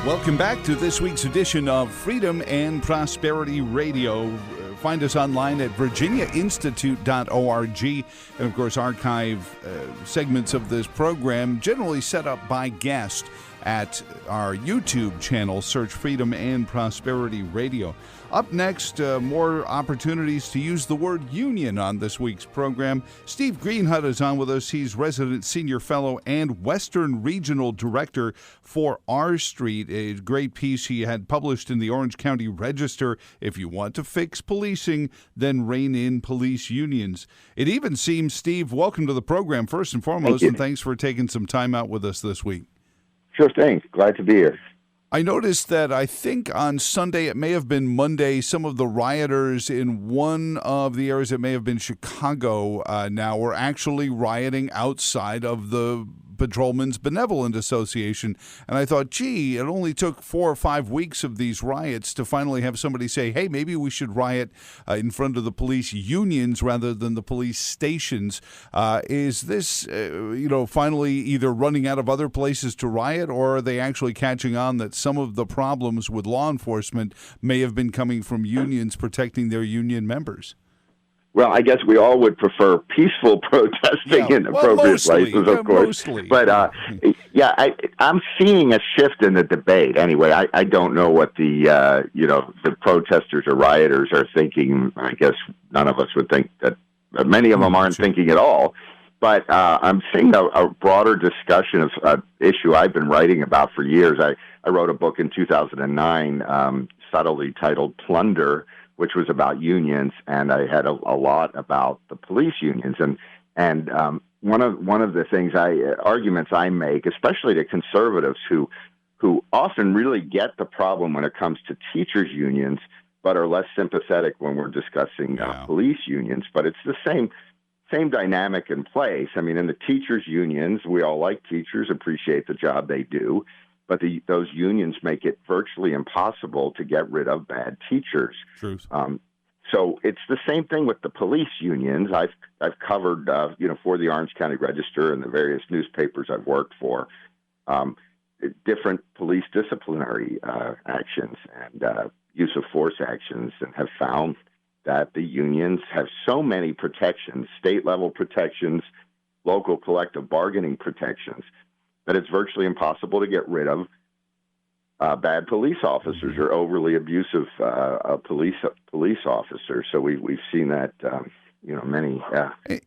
Welcome back to this week's edition of Freedom and Prosperity Radio. Find us online at virginiainstitute.org. And, of course, archive segments of this program generally set up by guest at our YouTube channel. Search Freedom and Prosperity Radio. Up next, more opportunities to use the word union on this week's program. Steve Greenhut is on with us. He's resident senior fellow and Western Regional Director for R Street, a great piece he had published in the Orange County Register. If you want to fix policing, then rein in police unions. It even seems, Steve, welcome to the program first and foremost, and thanks for taking some time out with us this week. Sure thing. Glad to be here. I noticed that I think on Sunday, it may have been Monday, some of the rioters in one of the areas, it may have been Chicago now, were actually rioting outside of the Patrolmen's Benevolent Association. And I thought, gee, it only took 4 or 5 weeks of these riots to finally have somebody say, hey, maybe we should riot in front of the police unions rather than the police stations. Is this, finally either running out of other places to riot, or are they actually catching on that some of the problems with law enforcement may have been coming from unions protecting their union members? Well, I guess we all would prefer peaceful protesting in appropriate places, of course. Mostly. But, I'm seeing a shift in the debate. Anyway, I don't know what the protesters or rioters are thinking. I guess none of us would think that. Many of them aren't thinking at all. But I'm seeing a broader discussion of an issue I've been writing about for years. I wrote a book in 2009, subtly titled Plunder, which was about unions, and I had a lot about the police unions. And one of the arguments I make, especially to conservatives who often really get the problem when it comes to teachers' unions, but are less sympathetic when we're discussing police unions. But it's the same dynamic in place. I mean, in the teachers' unions, we all like teachers, appreciate the job they do, but those unions make it virtually impossible to get rid of bad teachers. Truth. So it's the same thing with the police unions. I've covered, for the Orange County Register and the various newspapers I've worked for, different police disciplinary actions and use of force actions, and have found that the unions have so many protections, state-level protections, local collective bargaining protections, that it's virtually impossible to get rid of bad police officers or overly abusive police officers. So we've seen that,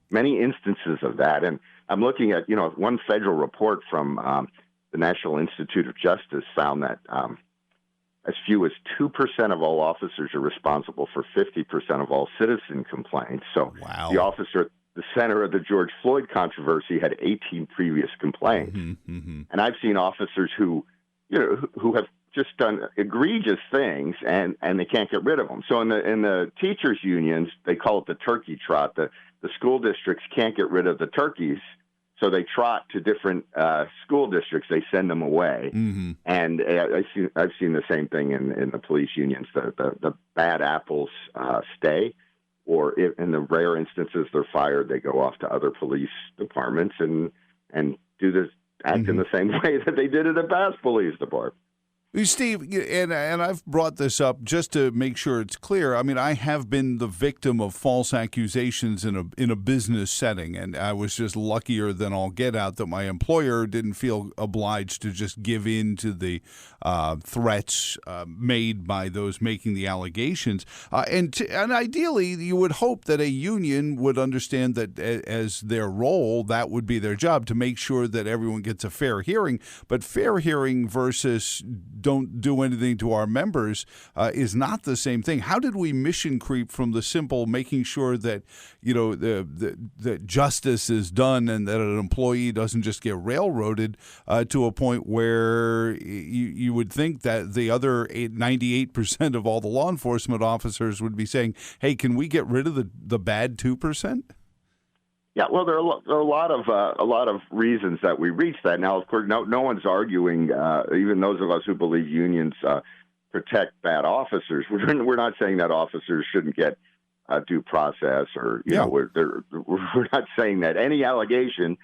many instances of that. And I'm looking at, one federal report from the National Institute of Justice found that as few as 2% of all officers are responsible for 50% of all citizen complaints. So the officer at the center of the George Floyd controversy had 18 previous complaints. And I've seen officers who have just done egregious things and they can't get rid of them. So in the teachers unions, they call it the turkey trot. The school districts can't get rid of the turkeys, so they trot to different school districts. They send them away. And I've seen the same thing in the police unions. The bad apples stay, or if, in the rare instances they're fired, they go off to other police departments and do this, act in the same way that they did in the Bass Police Department. Steve, and I've brought this up just to make sure it's clear. I mean, I have been the victim of false accusations in a business setting, and I was just luckier than all get out that my employer didn't feel obliged to just give in to the threats made by those making the allegations. And ideally, you would hope that a union would understand that as their role, that would be their job, to make sure that everyone gets a fair hearing. But fair hearing versus don't do anything to our members is not the same thing. How did we mission creep from the simple making sure that that justice is done and that an employee doesn't just get railroaded to a point where you would think that the other 98% of all the law enforcement officers would be saying, "Hey, can we get rid of the bad 2%?" Yeah, well, there are a lot of reasons that we reach that. Now, of course, no one's arguing, even those of us who believe unions protect bad officers. We're not saying that officers shouldn't get due process, or we're not saying that any allegation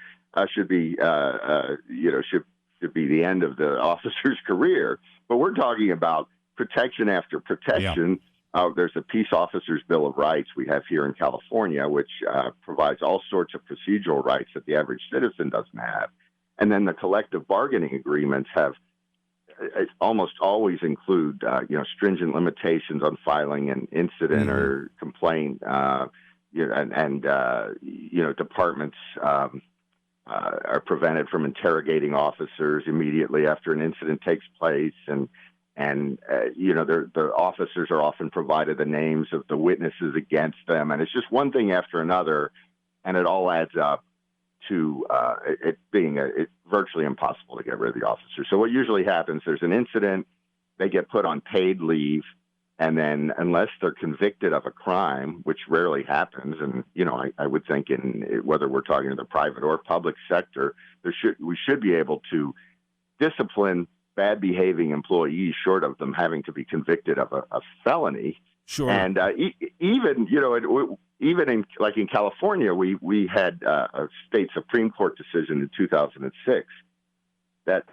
should be should to be the end of the officer's career. But we're talking about protection after protection. Yeah. There's a Peace Officers Bill of Rights we have here in California, which provides all sorts of procedural rights that the average citizen doesn't have. And then the collective bargaining agreements have almost always include, stringent limitations on filing an incident or complaint, departments are prevented from interrogating officers immediately after an incident takes place, and the officers are often provided the names of the witnesses against them, and it's just one thing after another, and it all adds up to it being virtually impossible to get rid of the officer. So what usually happens, there's an incident, they get put on paid leave, and then unless they're convicted of a crime, which rarely happens, and I would think in whether we're talking in the private or public sector, we should be able to discipline bad behaving employees short of them having to be convicted of a felony. Sure. And even in California, we had a state Supreme Court decision in 2006 that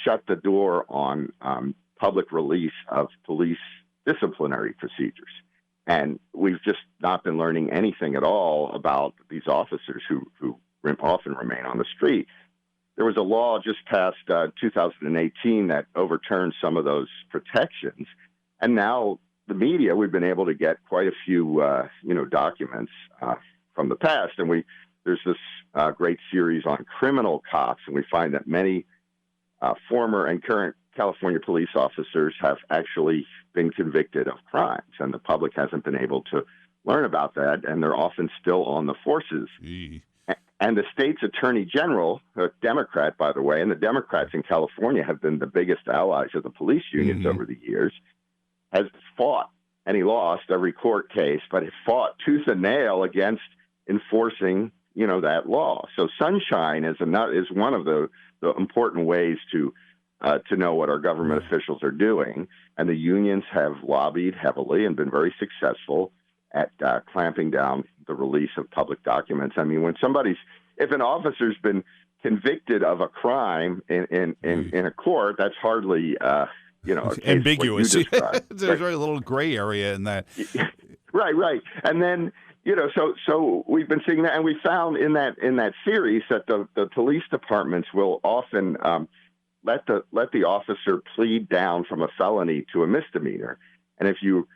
shut the door on public release of police disciplinary procedures. And we've just not been learning anything at all about these officers who often remain on the street. There was a law just passed 2018 that overturned some of those protections. And now the media, we've been able to get quite a few, documents from the past. And there's this great series on criminal cops, and we find that many former and current California police officers have actually been convicted of crimes, and the public hasn't been able to learn about that, and they're often still on the forces. And the state's attorney general, a Democrat, by the way, and the Democrats in California have been the biggest allies of the police unions over the years, has fought, and he lost every court case, but he fought tooth and nail against enforcing, that law. So sunshine is one of the important ways to know what our government officials are doing, and the unions have lobbied heavily and been very successful at clamping down the release of public documents. I mean, if an officer's been convicted of a crime in a court, that's hardly ambiguous. There's right. very little gray area in that. Right. And then so we've been seeing that, and we found in that series that the police departments will often let the officer plead down from a felony to a misdemeanor, and if you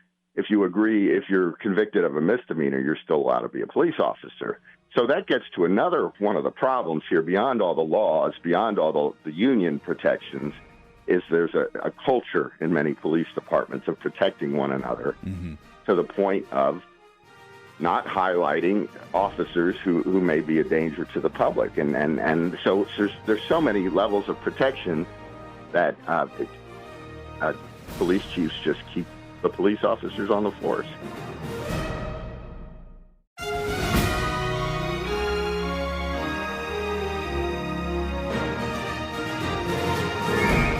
agree, if you're convicted of a misdemeanor, you're still allowed to be a police officer. So that gets to another one of the problems here, beyond all the laws, beyond all the union protections, is there's a culture in many police departments of protecting one another to the point of not highlighting officers who may be a danger to the public. And so there's so many levels of protection that police chiefs just keep the police officers on the force.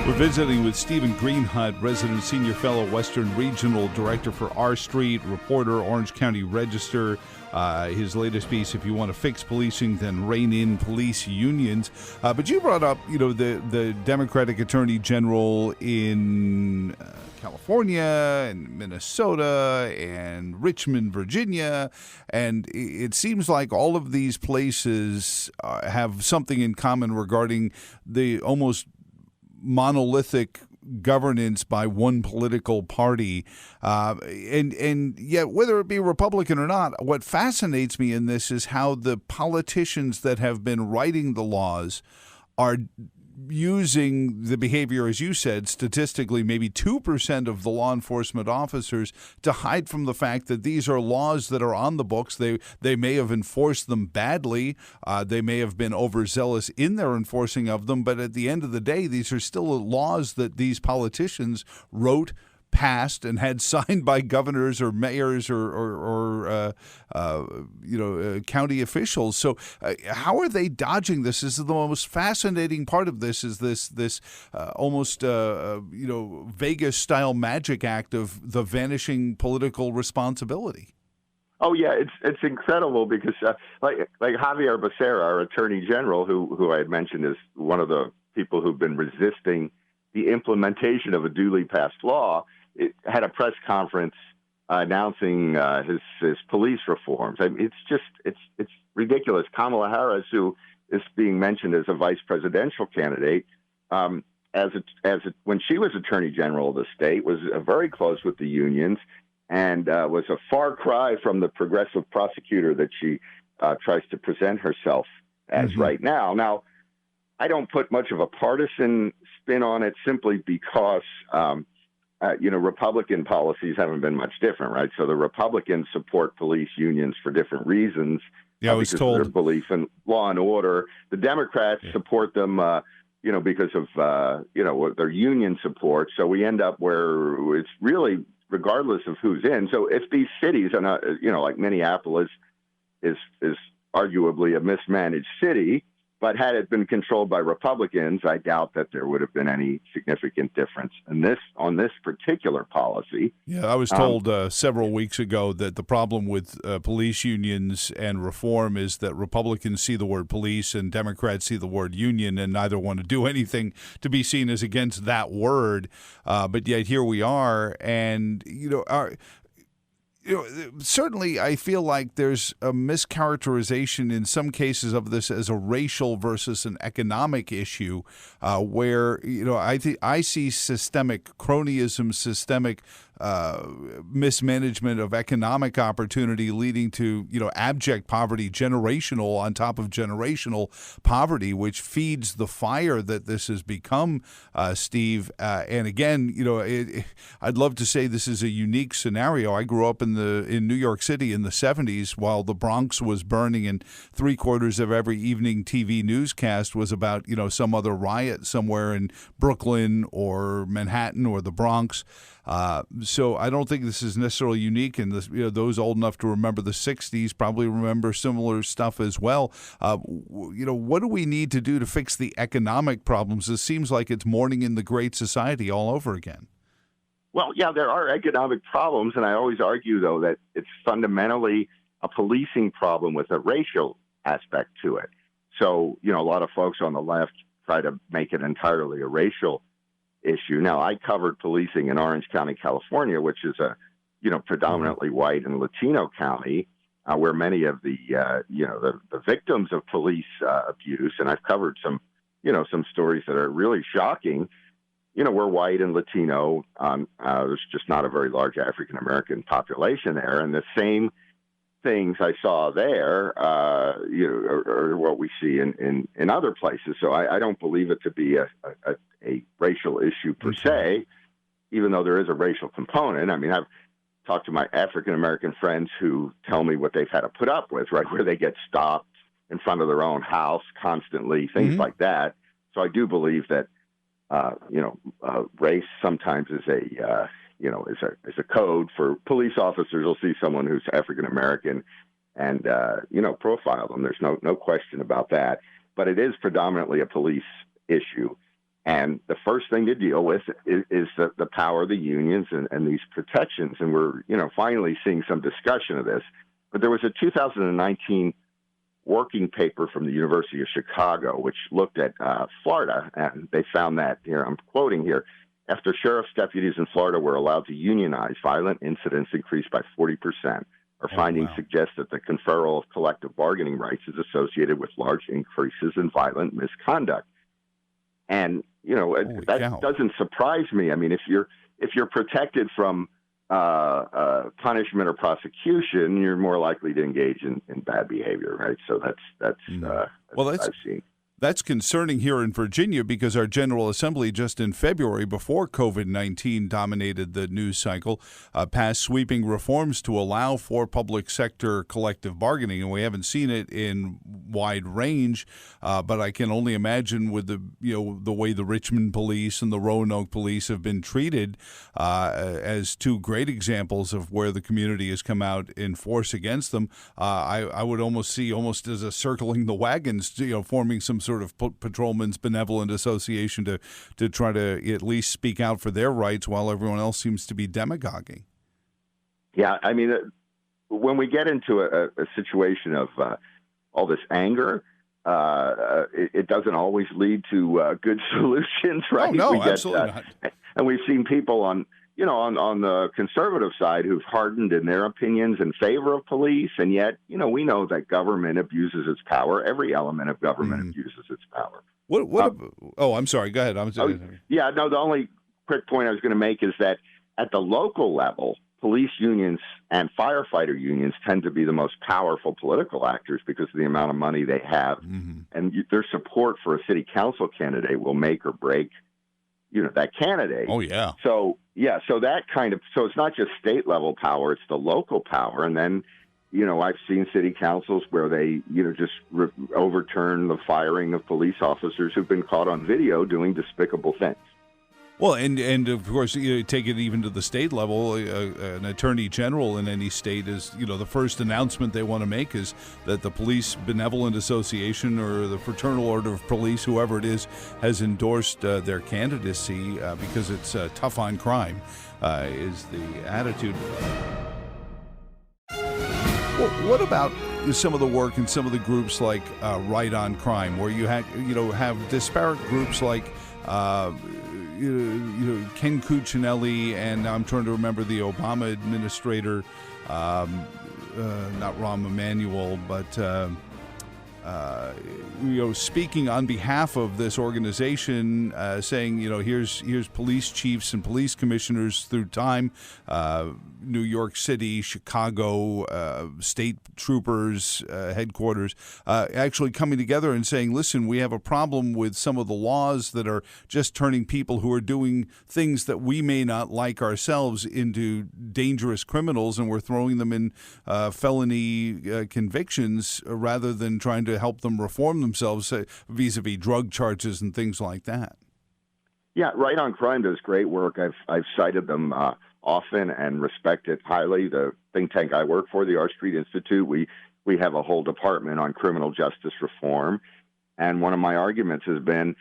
We're visiting with Stephen Greenhut, resident senior fellow, Western Regional Director for R Street, reporter, Orange County Register. His latest piece, if you want to fix policing, then rein in police unions. But you brought up, the Democratic Attorney General in California and Minnesota and Richmond, Virginia, and it seems like all of these places have something in common regarding the almost monolithic governance by one political party, and yet whether it be Republican or not, what fascinates me in this is how the politicians that have been writing the laws are using the behavior, as you said, statistically maybe 2% of the law enforcement officers to hide from the fact that these are laws that are on the books. They may have enforced them badly. They may have been overzealous in their enforcing of them. But at the end of the day, these are still laws that these politicians wrote, passed, and had signed by governors or mayors or county officials. So how are they dodging this? This is the most fascinating part of this, is this almost Vegas-style magic act of the vanishing political responsibility. Oh yeah, it's incredible because like Javier Becerra, our Attorney General, who I had mentioned is one of the people who've been resisting the implementation of a duly passed law, had a press conference announcing his police reforms. I mean, it's ridiculous. Kamala Harris, who is being mentioned as a vice presidential candidate, when she was Attorney General of the state, was very close with the unions, and was a far cry from the progressive prosecutor that she tries to present herself as right now. Now, I don't put much of a partisan spin on it simply because, Republican policies haven't been much different, right? So the Republicans support police unions for different reasons. Yeah, I was because told of their belief in law and order. The Democrats support them, because of, their union support. So we end up where it's really regardless of who's in. So if these cities are not, like Minneapolis is arguably a mismanaged city, but had it been controlled by Republicans, I doubt that there would have been any significant difference on this particular policy. Yeah, I was told several weeks ago that the problem with police unions and reform is that Republicans see the word police and Democrats see the word union, and neither want to do anything to be seen as against that word. But yet here we are, and certainly I feel like there's a mischaracterization in some cases of this as a racial versus an economic issue, where I see systemic cronyism, systemic mismanagement of economic opportunity leading to abject poverty, generational on top of generational poverty, which feeds the fire that this has become, Steve. And again, I'd love to say this is a unique scenario. I grew up in New York City in the 70s while the Bronx was burning, and 3/4 of every evening TV newscast was about some other riot somewhere in Brooklyn or Manhattan or the Bronx. So I don't think this is necessarily unique, and those old enough to remember the 60s probably remember similar stuff as well. What do we need to do to fix the economic problems? It seems like it's morning in the Great Society all over again. Well, yeah, there are economic problems, and I always argue, though, that it's fundamentally a policing problem with a racial aspect to it. So, a lot of folks on the left try to make it entirely a racial issue. Now, I covered policing in Orange County, California, which is a, predominantly white and Latino county, where many of the victims of police abuse, and I've covered some stories that are really shocking. We're white and Latino. There's just not a very large African-American population there. And the same things I saw there, are what we see in other places. So I don't believe it to be a racial issue per se, even though there is a racial component. I mean, I've talked to my African-American friends who tell me what they've had to put up with, right, where they get stopped in front of their own house constantly, things like that. So I do believe that, race sometimes is a code for police officers. Will see someone who's African American and profile them. There's no question about that. But it is predominantly a police issue, and the first thing to deal with is the power of the unions and these protections. And we're finally seeing some discussion of this. But there was a 2019 working paper from the University of Chicago, which looked at Florida, and they found that, here, I'm quoting here, after sheriff's deputies in Florida were allowed to unionize, violent incidents increased by 40%. Our findings suggest that the conferral of collective bargaining rights is associated with large increases in violent misconduct. And, that doesn't surprise me. I mean, if you're protected from punishment or prosecution, you're more likely to engage in bad behavior, right? So that's what I've seen. That's concerning here in Virginia because our General Assembly just in February, before COVID-19 dominated the news cycle, passed sweeping reforms to allow for public sector collective bargaining, and we haven't seen it in wide range. But I can only imagine with the way the Richmond police and the Roanoke police have been treated as two great examples of where the community has come out in force against them. I would almost see as a circling the wagons, forming some sort of patrolmen's benevolent association to try to at least speak out for their rights while everyone else seems to be demagoguing. Yeah, I mean, when we get into a situation of all this anger, it doesn't always lead to good solutions, right? Oh, no, absolutely not. And we've seen people on the conservative side who've hardened in their opinions in favor of police, and yet, we know that government abuses its power. Every element of government abuses its power. I'm sorry. Go ahead. The only quick point I was going to make is that at the local level, police unions and firefighter unions tend to be the most powerful political actors because of the amount of money they have, and their support for a city council candidate will make or break, that candidate. Oh, yeah. So it's not just state level power; it's the local power, and then. I've seen city councils where they, just overturn the firing of police officers who've been caught on video doing despicable things. Well, and of course, take it even to the state level. An attorney general in any state is, the first announcement they want to make is that the Police Benevolent Association or the Fraternal Order of Police, whoever it is, has endorsed their candidacy because it's tough on crime, is the attitude. Well, what about some of the work in some of the groups like Right on Crime, where you have disparate groups like Ken Cuccinelli, and I'm trying to remember the Obama administrator, not Rahm Emanuel, but speaking on behalf of this organization, saying, here's police chiefs and police commissioners through time, New York City, Chicago, state troopers, headquarters, actually coming together and saying, listen, we have a problem with some of the laws that are just turning people who are doing things that we may not like ourselves into dangerous criminals, and we're throwing them in felony convictions rather than trying to help them reform themselves vis-a-vis drug charges and things like that. Yeah, Right on Crime does great work. I've cited them often and respect it highly. The think tank I work for, the R Street Institute, we have a whole department on criminal justice reform. And one of my arguments has been,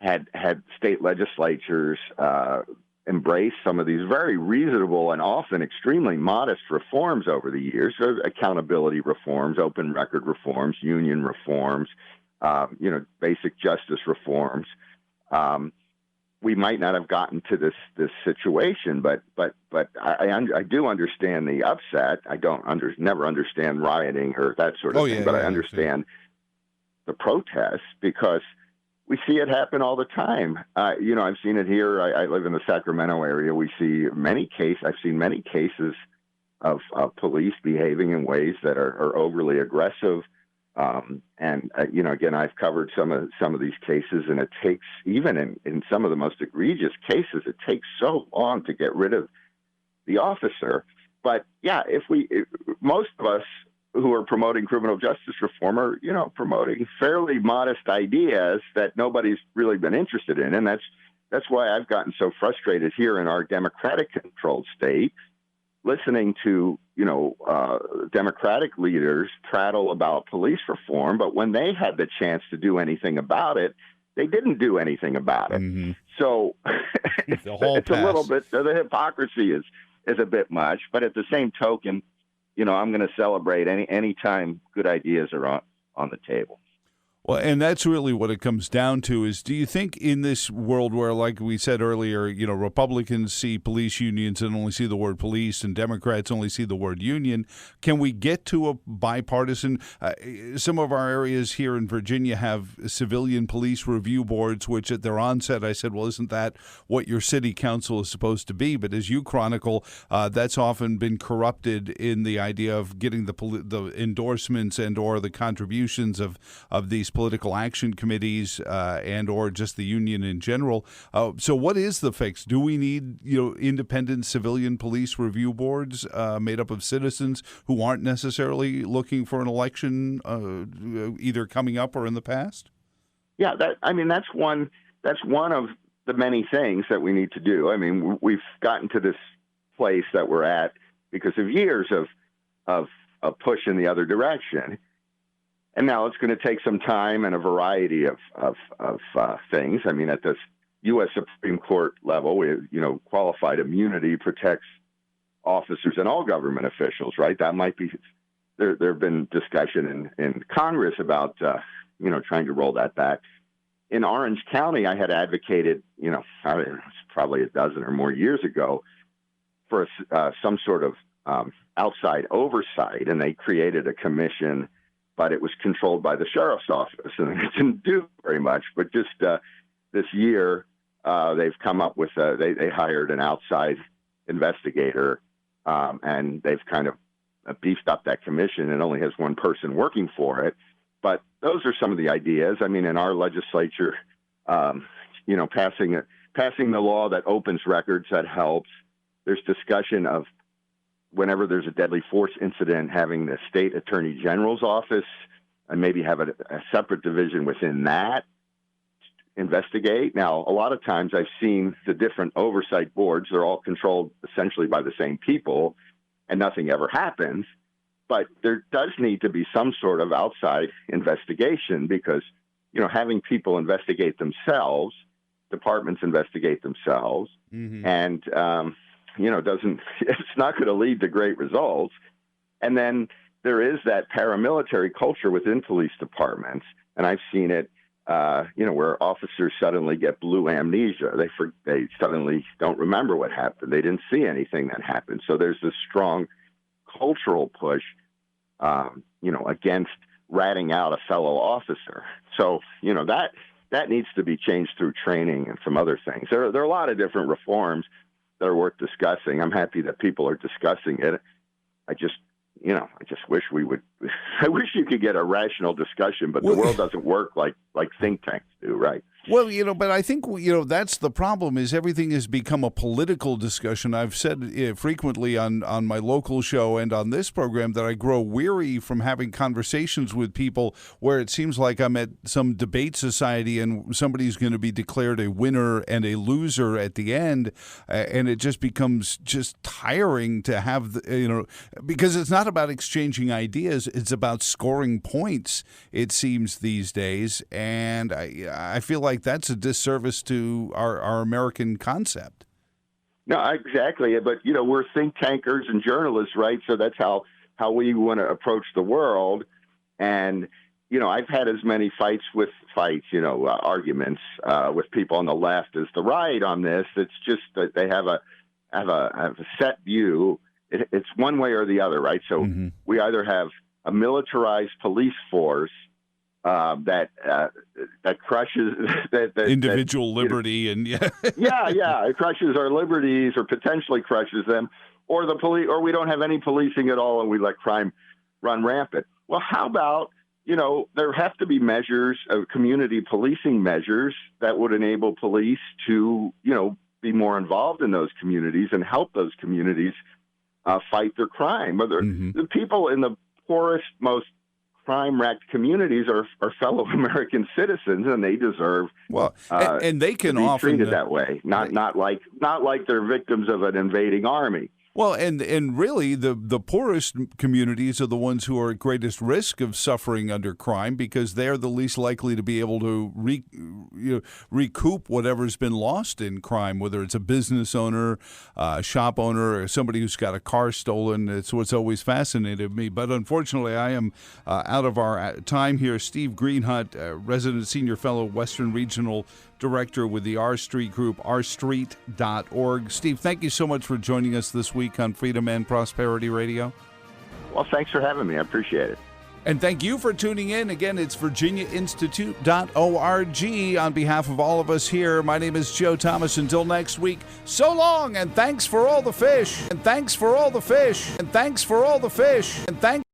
had state legislatures embrace some of these very reasonable and often extremely modest reforms over the years, so accountability reforms, open record reforms, union reforms, basic justice reforms, we might not have gotten to this situation. But I do understand the upset. I never understand rioting or that sort of thing, but I understand the protests because we see it happen all the time. I've seen it here. I live in the Sacramento area. I've seen many cases of police behaving in ways that are overly aggressive. Again, I've covered some of these cases, and it takes, even in some of the most egregious cases, it takes so long to get rid of the officer. But yeah, most of us who are promoting criminal justice reform are, promoting fairly modest ideas that nobody's really been interested in. And that's why I've gotten so frustrated here in our Democratic-controlled state, listening to, Democratic leaders prattle about police reform, but when they had the chance to do anything about it, they didn't do anything about it. Mm-hmm. So it's a little bit, the hypocrisy is a bit much, but at the same token, I'm going to celebrate any time good ideas are on the table. Well, and that's really what it comes down to is, do you think in this world where, like we said earlier, Republicans see police unions and only see the word police, and Democrats only see the word union, can we get to a bipartisan? Some of our areas here in Virginia have civilian police review boards, which at their onset I said, well, isn't that what your city council is supposed to be? But as you chronicle, that's often been corrupted in the idea of getting the endorsements and or the contributions of these political action committees and or just the union in general. So what is the fix? Do we need independent civilian police review boards made up of citizens who aren't necessarily looking for an election either coming up or in the past? Yeah, that's one of the many things that we need to do. I mean, we've gotten to this place that we're at because of years of push in the other direction. And now it's going to take some time and a variety of things. I mean, at the U.S. Supreme Court level, qualified immunity protects officers and all government officials, right? That might be there have been discussion in Congress about trying to roll that back. In Orange County, I had advocated, probably a dozen or more years ago, for some sort of outside oversight, and they created a commission, but it was controlled by the sheriff's office, and it didn't do very much. But just this year, they've come up with they hired an outside investigator, and they've kind of beefed up that commission. It only has one person working for it. But those are some of the ideas. I mean, in our legislature, passing the law that opens records, that helps. There's discussion of whenever there's a deadly force incident, having the state attorney general's office and maybe have a separate division within that investigate. Now, a lot of times I've seen the different oversight boards, they're all controlled essentially by the same people, and nothing ever happens. But there does need to be some sort of outside investigation because, having people investigate themselves, departments investigate themselves, and, it's not going to lead to great results. And then there is that paramilitary culture within police departments. And I've seen it, where officers suddenly get blue amnesia. They suddenly don't remember what happened. They didn't see anything that happened. So there's this strong cultural push, against ratting out a fellow officer. So, that needs to be changed through training and some other things. There are a lot of different reforms that are worth discussing. I'm happy that people are discussing it. I just wish I wish you could get a rational discussion, but the world doesn't work like think tanks do, right? Well, but I think, that's the problem is everything has become a political discussion. I've said frequently on my local show and on this program that I grow weary from having conversations with people where it seems like I'm at some debate society and somebody's going to be declared a winner and a loser at the end. And it just becomes just tiring to have, because it's not about exchanging ideas. It's about scoring points, it seems these days. And I feel like that's a disservice to our American concept. No, exactly. But, we're think tankers and journalists, right? So that's how we want to approach the world. And, I've had as many arguments with people on the left as the right on this. It's just that they have a set view. It's one way or the other, right? So we either have a militarized police force that crushes that individual liberty and it crushes our liberties or potentially crushes them, or the police, or we don't have any policing at all and we let crime run rampant. Well, how about there have to be measures, community policing measures that would enable police to be more involved in those communities and help those communities fight their crime. Whether the people in the poorest, most crime-wrecked communities are fellow American citizens, and they deserve and they can to be often treated that way. Not like they're victims of an invading army. Well, and really, the poorest communities are the ones who are at greatest risk of suffering under crime because they're the least likely to be able to recoup whatever's been lost in crime, whether it's a business owner, a shop owner, or somebody who's got a car stolen. It's what's always fascinated me. But unfortunately, I am out of our time here. Steve Greenhut, resident senior fellow, Western Regional Director with the R Street Group, rstreet.org. Steve, thank you so much for joining us this week on Freedom and Prosperity Radio. Well, thanks for having me. I appreciate it. And thank you for tuning in. Again, it's virginiainstitute.org. On behalf of all of us here, my name is Joe Thomas. Until next week, so long, and thanks for all the fish. And thanks for all the fish. And thanks for all the fish. And thanks.